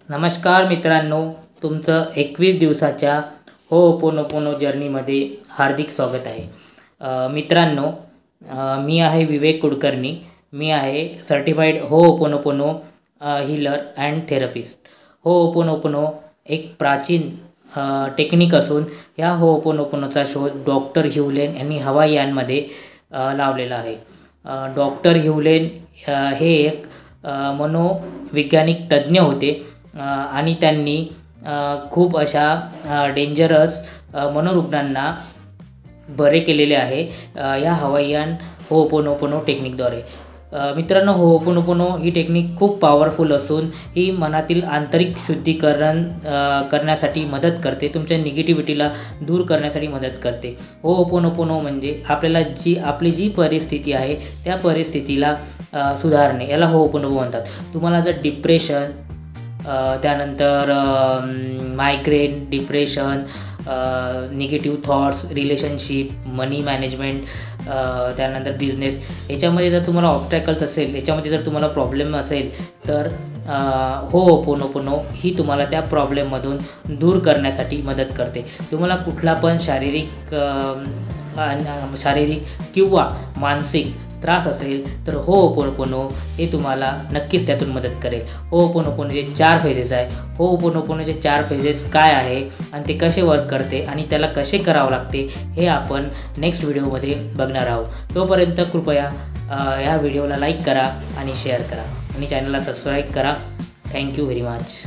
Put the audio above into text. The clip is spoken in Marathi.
नमस्कार मित्रांनो, तुमचं 21 दिवसाच्या होओपोनोपोनो जर्नीमध्ये हार्दिक स्वागत आहे। मित्रांनो, मी आहे विवेक कुलकर्णी। मी आहे सर्टिफाईड होओपोनोपोनो हीलर अँड थेरपिस्ट। होओपोनोपोनो एक प्राचीन टेक्निक असून या होओपोनोपोनोचा शोध डॉक्टर ह्यू लेन यांनी हवाईमध्ये लावलेला आहे। डॉक्टर ह्यू लेन हे एक मनोवैज्ञानिक तज्ञ होते आणि त्यांनी खूप अशा डेंजरस मनोरुग्णांना बरे केलेले आहे या हवाईयन होओपोनोपोनो टेक्निकद्वारे। मित्रांनो, होओपोनोपोनो ही टेक्निक खूप पॉवरफुल असून ही मनातील आंतरिक शुद्धीकरण करण्यासाठी मदत करते, तुमच्या निगेटिव्हिटीला दूर करण्यासाठी मदत करते। होओपोनोपोनो म्हणजे आपली जी परिस्थिती आहे त्या परिस्थितीला सुधारणे, याला होओपोनोपोनो म्हणतात। तुम्हाला जर डिप्रेशन, त्यानंतर migraine, depression, negative thoughts, relationship, money management, त्यानंतर बिझनेस, याच्यामध्ये जर तुम्हाला ऑब्स्टॅकल्स असेल, याच्यामध्ये जर तुम्हाला प्रॉब्लेम असेल तर होओपोनोपोनो ही तुम्हाला त्या प्रॉब्लेममधून दूर करण्यासाठी मदत करते। तुम्हाला कुठला पण शारीरिक किंवा मानसिक त्रास असेल तर होओपोनोपोनो हे तुम्हाला नक्कीच त्यातून मदत करेल। होओपोनोपोनोचे 4 फेजेस आहे। होओपोनोपोनोचे 4 फेजेस काय आहे आणि ते कसे वर्क करते आणि त्याला कसे करावं लागते हे आपण नेक्स्ट व्हिडिओमध्ये बघणार आहोत। तोपर्यंत कृपया या व्हिडिओला लाईक करा आणि शेअर करा आणि चॅनलला सबस्क्राईब करा। Thank you very much.